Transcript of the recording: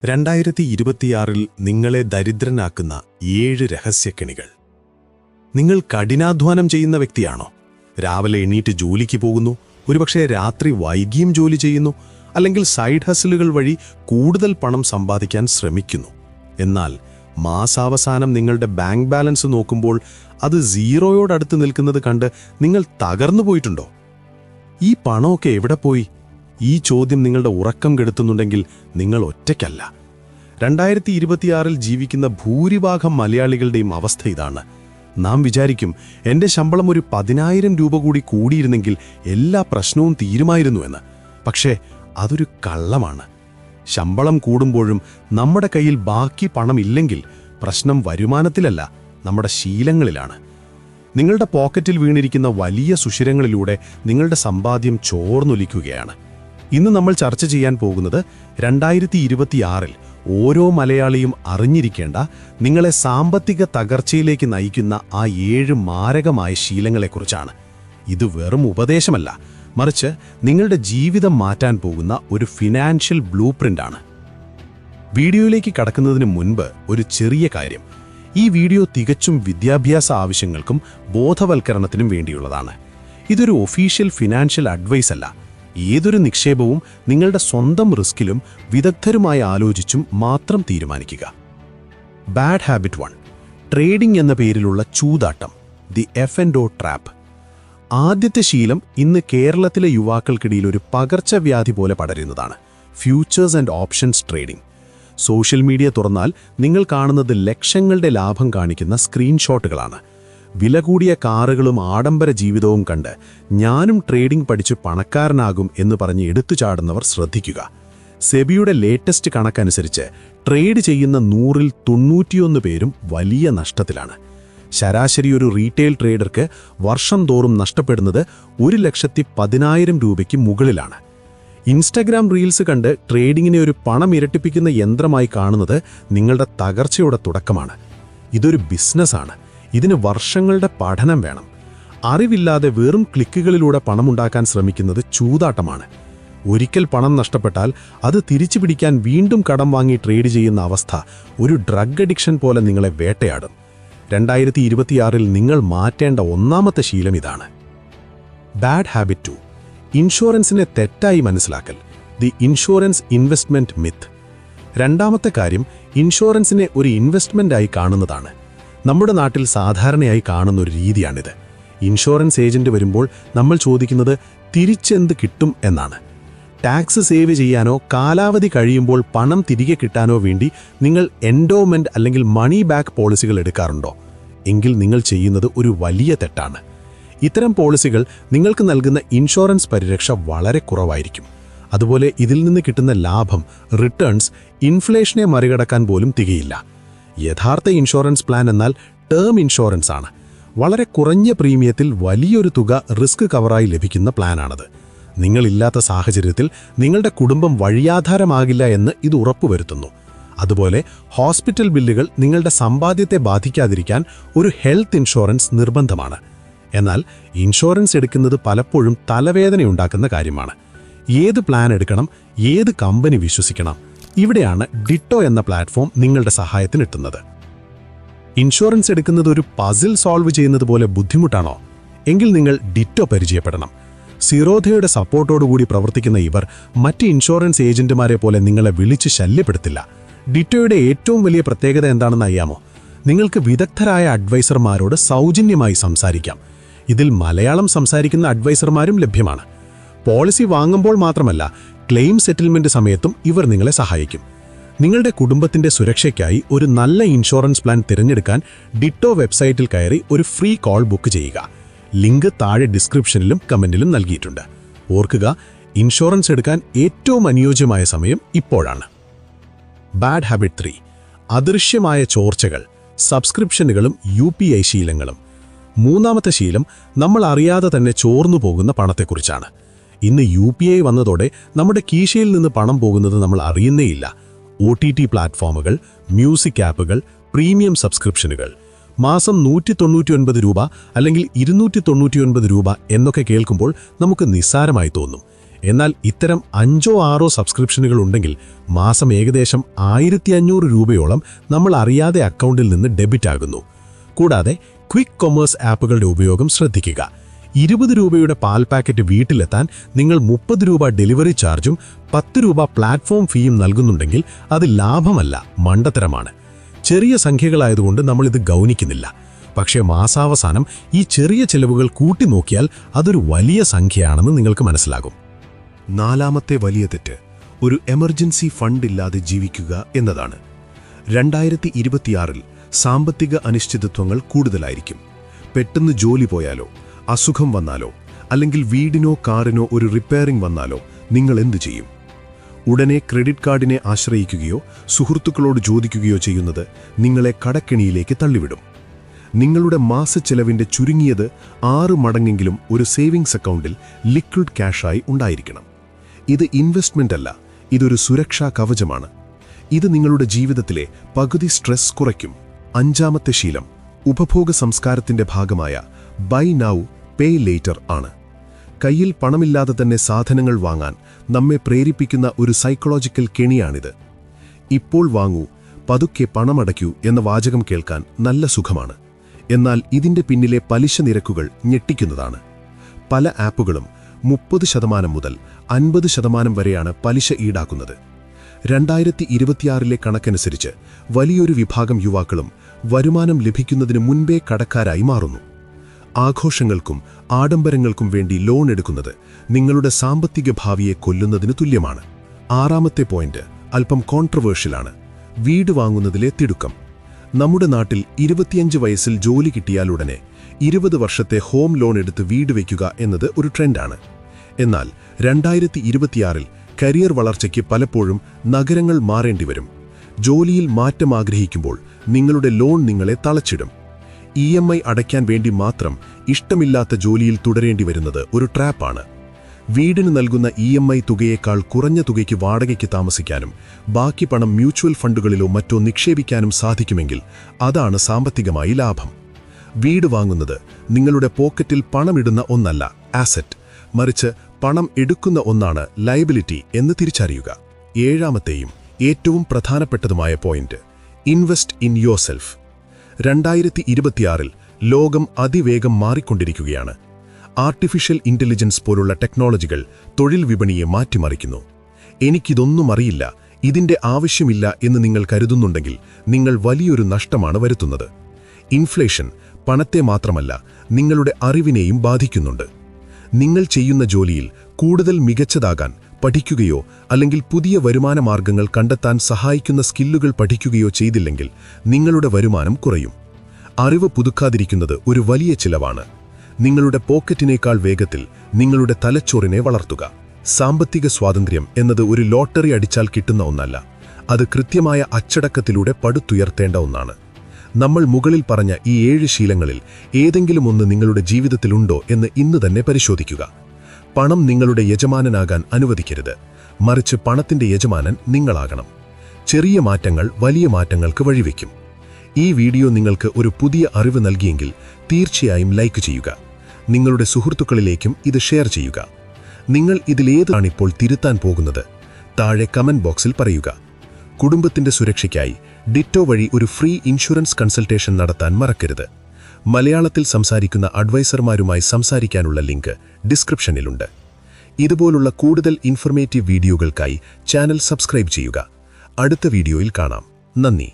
2026 നിങ്ങളെ ദരിദ്രനാക്കുന്ന 7 രഹസ്യക്കെണികൾ. നിങ്ങൾ കഠിനാധ്വാനം ചെയ്യുന്ന വ്യക്തിയാണോ? രാവിലെ എണീറ്റ് ജോലിക്ക് പോകുന്നു, ഒരുപക്ഷെ രാത്രി വൈകിയും ജോലി ചെയ്യുന്നു, അല്ലെങ്കിൽ സൈഡ് ഹസലുകൾ വഴി കൂടുതൽ പണം സമ്പാദിക്കാൻ ശ്രമിക്കുന്നു. എന്നാൽ മാസാവസാനം നിങ്ങളുടെ ബാങ്ക് ബാലൻസ് നോക്കുമ്പോൾ അത് സീറോയോടടുത്ത് നിൽക്കുന്നത് കണ്ട് നിങ്ങൾ തകർന്നു പോയിട്ടുണ്ടോ? ഈ പണമൊക്കെ എവിടെ പോയി? ഈ ചോദ്യം നിങ്ങളുടെ ഉറക്കം കെടുത്തുന്നുണ്ടെങ്കിൽ നിങ്ങൾ ഒറ്റയ്ക്കല്ല. 2026 ജീവിക്കുന്ന ഭൂരിഭാഗം മലയാളികളുടെയും അവസ്ഥ ഇതാണ്. നാം വിചാരിക്കും, എൻ്റെ ശമ്പളം ഒരു 10,000 രൂപ കൂടി കൂടിയിരുന്നെങ്കിൽ എല്ലാ പ്രശ്നവും തീരുമായിരുന്നു എന്ന്. പക്ഷേ അതൊരു കള്ളമാണ്. ശമ്പളം കൂടുമ്പോഴും നമ്മുടെ കയ്യിൽ ബാക്കി പണമില്ലെങ്കിൽ പ്രശ്നം വരുമാനത്തിലല്ല, നമ്മുടെ ശീലങ്ങളിലാണ്. നിങ്ങളുടെ പോക്കറ്റിൽ വീണിരിക്കുന്ന വലിയ സുഷിരങ്ങളിലൂടെ നിങ്ങളുടെ സമ്പാദ്യം ചോർന്നൊലിക്കുകയാണ്. ഇന്ന് നമ്മൾ ചർച്ച ചെയ്യാൻ പോകുന്നത് 2026 ഓരോ മലയാളിയും അറിഞ്ഞിരിക്കേണ്ട, നിങ്ങളെ സാമ്പത്തിക തകർച്ചയിലേക്ക് നയിക്കുന്ന ആ 7 മാരകമായ ശീലങ്ങളെക്കുറിച്ചാണ്. ഇത് വെറും ഉപദേശമല്ല, മറിച്ച് നിങ്ങളുടെ ജീവിതം മാറ്റാൻ പോകുന്ന ഒരു ഫിനാൻഷ്യൽ ബ്ലൂ പ്രിൻ്റാണ്. വീഡിയോയിലേക്ക് കടക്കുന്നതിന് മുൻപ് ഒരു ചെറിയ കാര്യം. ഈ വീഡിയോ തികച്ചും വിദ്യാഭ്യാസ ആവശ്യങ്ങൾക്കും ബോധവൽക്കരണത്തിനും വേണ്ടിയുള്ളതാണ്. ഇതൊരു ഒഫീഷ്യൽ ഫിനാൻഷ്യൽ അഡ്വൈസ് അല്ല. ഏതൊരു നിക്ഷേപവും നിങ്ങളുടെ സ്വന്തം റിസ്കിലും വിദഗ്ധരുമായി ആലോചിച്ചും മാത്രം തീരുമാനിക്കുക. ബാഡ് ഹാബിറ്റ് 1: ട്രേഡിംഗ് എന്ന പേരിലുള്ള ചൂതാട്ടം, ദി F&O ട്രാപ്പ്. ആദ്യത്തെ ശീലം ഇന്ന് കേരളത്തിലെ യുവാക്കൾക്കിടയിൽ ഒരു പകർച്ചവ്യാധി പോലെ പടരുന്നതാണ്: futures and options trading. Social media തുറന്നാൽ നിങ്ങൾ കാണുന്നത് ലക്ഷങ്ങളുടെ ലാഭം കാണിക്കുന്ന സ്ക്രീൻഷോട്ടുകളാണ്. വില കൂടിയ കാറുകളും ആഡംബര ജീവിതവും കണ്ട് ഞാനും ട്രേഡിംഗ് പഠിച്ച് പണക്കാരനാകും എന്ന് പറഞ്ഞ് എടുത്തുചാടുന്നവർ ശ്രദ്ധിക്കുക. സെബിയുടെ ലേറ്റസ്റ്റ് കണക്കനുസരിച്ച് ട്രേഡ് ചെയ്യുന്ന 100-ൽ 91 പേരും വലിയ നഷ്ടത്തിലാണ്. ശരാശരി ഒരു റീറ്റെയിൽ ട്രേഡർക്ക് വർഷം തോറും നഷ്ടപ്പെടുന്നത് 1,10,000 രൂപയ്ക്ക് മുകളിലാണ്. ഇൻസ്റ്റഗ്രാം റീൽസ് കണ്ട് ട്രേഡിങ്ങിനെ ഒരു പണം ഇരട്ടിപ്പിക്കുന്ന യന്ത്രമായി കാണുന്നത് നിങ്ങളുടെ തകർച്ചയുടെ തുടക്കമാണ്. ഇതൊരു ബിസിനസ്സാണ്. ഇതിന് വർഷങ്ങളുടെ പഠനം വേണം. അറിവില്ലാതെ വെറും ക്ലിക്കുകളിലൂടെ പണമുണ്ടാക്കാൻ ശ്രമിക്കുന്നത് ചൂതാട്ടമാണ്. ഒരിക്കൽ പണം നഷ്ടപ്പെട്ടാൽ അത് തിരിച്ചു പിടിക്കാൻ വീണ്ടും കടം വാങ്ങി ട്രേഡ് ചെയ്യുന്ന അവസ്ഥ ഒരു ഡ്രഗ് അഡിക്ഷൻ പോലെ നിങ്ങളെ വേട്ടയാടും. 2026 നിങ്ങൾ മാറ്റേണ്ട ഒന്നാമത്തെ ശീലം ഇതാണ്. ബാഡ് ഹാബിറ്റ് 2: ഇൻഷുറൻസിനെ തെറ്റായി മനസ്സിലാക്കൽ, ദി ഇൻഷുറൻസ് ഇൻവെസ്റ്റ്മെന്റ് മിത്ത്. രണ്ടാമത്തെ കാര്യം, ഇൻഷുറൻസിനെ ഒരു ഇൻവെസ്റ്റ്മെന്റായി കാണുന്നതാണ്. നമ്മുടെ നാട്ടിൽ സാധാരണയായി കാണുന്ന ഒരു രീതിയാണിത്. ഇൻഷുറൻസ് ഏജന്റ് വരുമ്പോൾ നമ്മൾ ചോദിക്കുന്നത് തിരിച്ചെന്ത് കിട്ടും എന്നാണ്. ടാക്സ് സേവ് ചെയ്യാനോ കാലാവധി കഴിയുമ്പോൾ പണം തിരികെ കിട്ടാനോ വേണ്ടി നിങ്ങൾ എൻഡോമെന്റ് അല്ലെങ്കിൽ മണി ബാക്ക് പോളിസികൾ എടുക്കാറുണ്ടോ? എങ്കിൽ നിങ്ങൾ ചെയ്യുന്നത് ഒരു വലിയ തെറ്റാണ്. ഇത്തരം പോളിസികൾ നിങ്ങൾക്ക് നൽകുന്ന ഇൻഷുറൻസ് പരിരക്ഷ വളരെ കുറവായിരിക്കും. അതുപോലെ ഇതിൽ നിന്ന് കിട്ടുന്ന ലാഭം, റിട്ടേൺസ്, ഇൻഫ്ലേഷനെ മറികടക്കാൻ പോലും തികയില്ല. യഥാർത്ഥ ഇൻഷുറൻസ് പ്ലാൻ എന്നാൽ ടേം ഇൻഷുറൻസ് ആണ്. വളരെ കുറഞ്ഞ പ്രീമിയത്തിൽ വലിയൊരു തുക റിസ്ക് കവറായി ലഭിക്കുന്ന പ്ലാനാണത്. നിങ്ങളില്ലാത്ത സാഹചര്യത്തിൽ നിങ്ങളുടെ കുടുംബം വഴിയാധാരമാകില്ല എന്ന് ഇത് ഉറപ്പുവരുത്തുന്നു. അതുപോലെ ഹോസ്പിറ്റൽ ബില്ലുകൾ നിങ്ങളുടെ സമ്പാദ്യത്തെ ബാധിക്കാതിരിക്കാൻ ഒരു ഹെൽത്ത് ഇൻഷുറൻസ് നിർബന്ധമാണ്. എന്നാൽ ഇൻഷുറൻസ് എടുക്കുന്നത് പലപ്പോഴും തലവേദനയുണ്ടാക്കുന്ന കാര്യമാണ്. ഏത് പ്ലാൻ എടുക്കണം, ഏത് കമ്പനി വിശ്വസിക്കണം? ഇവിടെയാണ് ഡിറ്റോ എന്ന പ്ലാറ്റ്ഫോം നിങ്ങളുടെ സഹായത്തിനെത്തുന്നത്. ഇൻഷുറൻസ് എടുക്കുന്നത് ഒരു പസിൽ സോൾവ് ചെയ്യുന്നത് പോലെ ബുദ്ധിമുട്ടാണോ? എങ്കിൽ നിങ്ങൾ ഡിറ്റോ പരിചയപ്പെടണം. സിറോധയുടെ സപ്പോർട്ടോടുകൂടി പ്രവർത്തിക്കുന്ന ഇവർ മറ്റ് ഇൻഷുറൻസ് ഏജന്റുമാരെ പോലെ നിങ്ങളെ വിളിച്ച് ശല്യപ്പെടുത്തില്ല. ഡിറ്റോയുടെ ഏറ്റവും വലിയ പ്രത്യേകത എന്താണെന്ന് അറിയാമോ? നിങ്ങൾക്ക് വിദഗ്ധരായ അഡ്വൈസർമാരോട് സൗജന്യമായി സംസാരിക്കാം. ഇതിൽ മലയാളം സംസാരിക്കുന്ന അഡ്വൈസർമാരും ലഭ്യമാണ്. പോളിസി വാങ്ങുമ്പോൾ മാത്രമല്ല, ക്ലെയിം സെറ്റിൽമെന്റ് സമയത്തും ഇവർ നിങ്ങളെ സഹായിക്കും. നിങ്ങളുടെ കുടുംബത്തിന്റെ സുരക്ഷയ്ക്കായി ഒരു നല്ല ഇൻഷുറൻസ് പ്ലാൻ തിരഞ്ഞെടുക്കാൻ ഡിറ്റോ വെബ്സൈറ്റിൽ കയറി ഒരു ഫ്രീ കോൾ ബുക്ക് ചെയ്യുക. ലിങ്ക് താഴെ ഡിസ്ക്രിപ്ഷനിലും കമന്റിലും നൽകിയിട്ടുണ്ട്. ഓർക്കുക, ഇൻഷുറൻസ് എടുക്കാൻ ഏറ്റവും അനുയോജ്യമായ സമയം ഇപ്പോഴാണ്. ബാഡ് ഹാബിറ്റ് 3: അദൃശ്യമായ ചോർച്ചകൾ, സബ്സ്ക്രിപ്ഷനുകളും UPI ശീലങ്ങളും. മൂന്നാമത്തെ ശീലം നമ്മൾ അറിയാതെ തന്നെ ചോർന്നു പോകുന്ന പണത്തെക്കുറിച്ചാണ്. ഇന്ന് UPI വന്നതോടെ നമ്മുടെ കീശയിൽ നിന്ന് പണം പോകുന്നത് നമ്മൾ അറിയുന്നേയില്ല. OTT പ്ലാറ്റ്ഫോമുകൾ, മ്യൂസിക് ആപ്പുകൾ, പ്രീമിയം സബ്സ്ക്രിപ്ഷനുകൾ. മാസം 199 രൂപ അല്ലെങ്കിൽ 299 രൂപ എന്നൊക്കെ കേൾക്കുമ്പോൾ നമുക്ക് നിസ്സാരമായി തോന്നും. എന്നാൽ ഇത്തരം 5-6 സബ്സ്ക്രിപ്ഷനുകൾ ഉണ്ടെങ്കിൽ മാസം ഏകദേശം 1500 രൂപയോളം നമ്മൾ അറിയാതെ അക്കൗണ്ടിൽ നിന്ന് ഡെബിറ്റ് ആകുന്നു. കൂടാതെ ക്വിക്ക് കൊമേഴ്സ് ആപ്പുകളുടെ ഉപയോഗം ശ്രദ്ധിക്കുക. 20 രൂപയുടെ പാൽ പാക്കറ്റ് വീട്ടിലെത്താൻ നിങ്ങൾ 30 രൂപ ഡെലിവറി ചാർജും 10 രൂപ പ്ലാറ്റ്ഫോം ഫീയും നൽകുന്നുണ്ടെങ്കിൽ അത് ലാഭമല്ല, മണ്ടത്തരമാണ്. ചെറിയ സംഖ്യകളായതുകൊണ്ട് നമ്മളിത് ഗൗനിക്കുന്നില്ല. പക്ഷേ മാസാവസാനം ഈ ചെറിയ ചെലവുകൾ കൂട്ടി നോക്കിയാൽ അതൊരു വലിയ സംഖ്യയാണെന്ന് നിങ്ങൾക്ക് മനസ്സിലാകും. 4ാമത്തെ വലിയ തെറ്റ് ഒരു എമർജൻസി ഫണ്ട് ഇല്ലാതെ ജീവിക്കുക എന്നതാണ്. 2026-ൽ സാമ്പത്തിക അനിശ്ചിതത്വങ്ങൾ കൂടുതലായിരിക്കും. പെട്ടെന്ന് ജോലി പോയാലോ, അസുഖം വന്നാലോ, അല്ലെങ്കിൽ വീടിനോ കാറിനോ ഒരു റിപ്പയറിംഗ് വന്നാലോ നിങ്ങൾ എന്തു ചെയ്യും? ഉടനെ ക്രെഡിറ്റ് കാർഡിനെ ആശ്രയിക്കുകയോ സുഹൃത്തുക്കളോട് ചോദിക്കുകയോ ചെയ്യുന്നത് നിങ്ങളെ കടക്കെണിയിലേക്ക് തള്ളിവിടും. നിങ്ങളുടെ മാസച്ചെലവിൻ്റെ ചുരുങ്ങിയത് 6 മടങ്ങെങ്കിലും ഒരു സേവിങ്സ് അക്കൗണ്ടിൽ ലിക്വിഡ് ക്യാഷായി ഉണ്ടായിരിക്കണം. ഇത് ഇൻവെസ്റ്റ്മെന്റ് അല്ല, ഇതൊരു സുരക്ഷാ കവചമാണ്. ഇത് നിങ്ങളുടെ ജീവിതത്തിലെ പകുതി സ്ട്രെസ് കുറയ്ക്കും. 5ാമത്തെ ശീലം ഉപഭോഗ സംസ്കാരത്തിന്റെ ഭാഗമായ ബൈ നൗ പേ ലേറ്റർ ആണ്. കയ്യിൽ പണമില്ലാതെ തന്നെ സാധനങ്ങൾ വാങ്ങാൻ നമ്മെ പ്രേരിപ്പിക്കുന്ന ഒരു സൈക്കോളജിക്കൽ കെണിയാണിത്. ഇപ്പോൾ വാങ്ങൂ, പതുക്കെ പണമടയ്ക്കൂ എന്ന വാചകം കേൾക്കാൻ നല്ല സുഖമാണ്. എന്നാൽ ഇതിന്റെ പിന്നിലെ പലിശ നിരക്കുകൾ ഞെട്ടിക്കുന്നതാണ്. പല ആപ്പുകളും 30% മുതൽ 50% വരെയാണ് പലിശ ഈടാക്കുന്നത്. 2026-ലെ കണക്കനുസരിച്ച് വലിയൊരു വിഭാഗം യുവാക്കളും വരുമാനം ലഭിക്കുന്നതിന് മുൻപേ കടക്കാരായി മാറുന്നു. ആഘോഷങ്ങൾക്കും ആഡംബരങ്ങൾക്കും വേണ്ടി ലോൺ എടുക്കുന്നത് നിങ്ങളുടെ സാമ്പത്തിക ഭാവിയെ കൊല്ലുന്നതിന് തുല്യമാണ്. 6ാമത്തെ പോയിന്റ് അല്പം കോൺട്രവേഴ്ഷ്യലാണ്: വീട് വാങ്ങുന്നതിലെ തിടുക്കം. നമ്മുടെ നാട്ടിൽ 25 വയസ്സിൽ ജോലി കിട്ടിയാലുടനെ 20 വർഷത്തെ ഹോം ലോൺ എടുത്ത് വീട് വയ്ക്കുക എന്നത് ഒരു ട്രെൻഡാണ്. എന്നാൽ 2026-ൽ കരിയർ വളർച്ചയ്ക്ക് പലപ്പോഴും നഗരങ്ങൾ മാറേണ്ടി വരും. ജോലിയിൽ മാറ്റം ആഗ്രഹിക്കുമ്പോൾ നിങ്ങളുടെ ലോൺ നിങ്ങളെ തളച്ചിടും. EMI അടയ്ക്കാൻ വേണ്ടി മാത്രം ഇഷ്ടമില്ലാത്ത ജോലിയിൽ തുടരേണ്ടി വരുന്നത് ഒരു ട്രാപ്പാണ്. വീടിന് നൽകുന്ന EMI തുകയേക്കാൾ കുറഞ്ഞ തുകയ്ക്ക് വാടകയ്ക്ക് താമസിക്കാനും ബാക്കി പണം മ്യൂച്വൽ ഫണ്ടുകളിലോ മറ്റോ നിക്ഷേപിക്കാനും സാധിക്കുമെങ്കിൽ അതാണ് സാമ്പത്തികമായി ലാഭം. വീട് വാങ്ങുന്നത് നിങ്ങളുടെ പോക്കറ്റിൽ പണമിടുന്ന ഒന്നല്ല, ആസെറ്റ്, മറിച്ച് പണം എടുക്കുന്ന ഒന്നാണ്, ലയബിലിറ്റി എന്ന് തിരിച്ചറിയുക. 7ാമത്തെയും ഏറ്റവും പ്രധാനപ്പെട്ടതുമായ പോയിന്റ് ഇൻവെസ്റ്റ് ഇൻ യുവർസെൽഫ്. 2026-ൽ ലോകം അതിവേഗം മാറിക്കൊണ്ടിരിക്കുകയാണ്. ആർട്ടിഫിഷ്യൽ ഇന്റലിജൻസ് പോലുള്ള ടെക്നോളജികൾ തൊഴിൽ വിപണിയെ മാറ്റിമറിക്കുന്നു. എനിക്കിതൊന്നും അറിയില്ല, ഇതിന്റെ ആവശ്യമില്ല എന്ന് നിങ്ങൾ കരുതുന്നുണ്ടെങ്കിൽ നിങ്ങൾ വലിയൊരു നഷ്ടമാണ് വരുത്തുന്നത്. ഇൻഫ്ലേഷൻ പണത്തെ മാത്രമല്ല, നിങ്ങളുടെ അറിവിനെയും ബാധിക്കുന്നുണ്ട്. നിങ്ങൾ ചെയ്യുന്ന ജോലിയിൽ കൂടുതൽ മികച്ചതാകാൻ പഠിക്കുകയോ അല്ലെങ്കിൽ പുതിയ വരുമാന മാർഗങ്ങൾ കണ്ടെത്താൻ സഹായിക്കുന്ന സ്കില്ലുകൾ പഠിക്കുകയോ ചെയ്തില്ലെങ്കിൽ നിങ്ങളുടെ വരുമാനം കുറയും. അറിവ് പുതുക്കാതിരിക്കുന്നത് ഒരു വലിയ ചിലവാണ്. നിങ്ങളുടെ പോക്കറ്റിനേക്കാൾ വേഗത്തിൽ നിങ്ങളുടെ തലച്ചോറിനെ വളർത്തുക. സാമ്പത്തിക സ്വാതന്ത്ര്യം എന്നത് ഒരു ലോട്ടറി അടിച്ചാൽ കിട്ടുന്ന ഒന്നല്ല, അത് കൃത്യമായ അച്ചടക്കത്തിലൂടെ പടുത്തുയർത്തേണ്ട ഒന്നാണ്. നമ്മൾ മുകളിൽ പറഞ്ഞ ഈ 7 ശീലങ്ങളിൽ ഏതെങ്കിലും ഒന്ന് നിങ്ങളുടെ ജീവിതത്തിലുണ്ടോ എന്ന് ഇന്ന് തന്നെ പരിശോധിക്കുക. പണം നിങ്ങളുടെ യജമാനനാകാൻ അനുവദിക്കരുത്, മറിച്ച് പണത്തിന്റെ യജമാനൻ നിങ്ങളാകണം. ചെറിയ മാറ്റങ്ങൾ വലിയ മാറ്റങ്ങൾക്ക് വഴിവെക്കും. ഈ വീഡിയോ നിങ്ങൾക്ക് ഒരു പുതിയ അറിവ് നൽകിയെങ്കിൽ തീർച്ചയായും ലൈക്ക് ചെയ്യുക. നിങ്ങളുടെ സുഹൃത്തുക്കളിലേക്കും ഇത് ഷെയർ ചെയ്യുക. നിങ്ങൾ ഇതിലേതാണിപ്പോൾ തിരുത്താൻ പോകുന്നത്? താഴെ കമന്റ് ബോക്സിൽ പറയുക. കുടുംബത്തിന്റെ സുരക്ഷയ്ക്കായി ഡിറ്റോ വഴി ഒരു ഫ്രീ ഇൻഷുറൻസ് കൺസൾട്ടേഷൻ നടത്താൻ മറക്കരുത്. മലയാളത്തിൽ സംസാരിക്കുന്ന അഡ്വൈസർമാരുമായി സംസാരിക്കാനുള്ള ലിങ്ക് ഡിസ്ക്രിപ്ഷനിലുണ്ട്. ഇതുപോലുള്ള കൂടുതൽ ഇൻഫർമേറ്റീവ് വീഡിയോകൾക്കായി ചാനൽ സബ്സ്ക്രൈബ് ചെയ്യുക. അടുത്ത വീഡിയോയിൽ കാണാം. നന്ദി.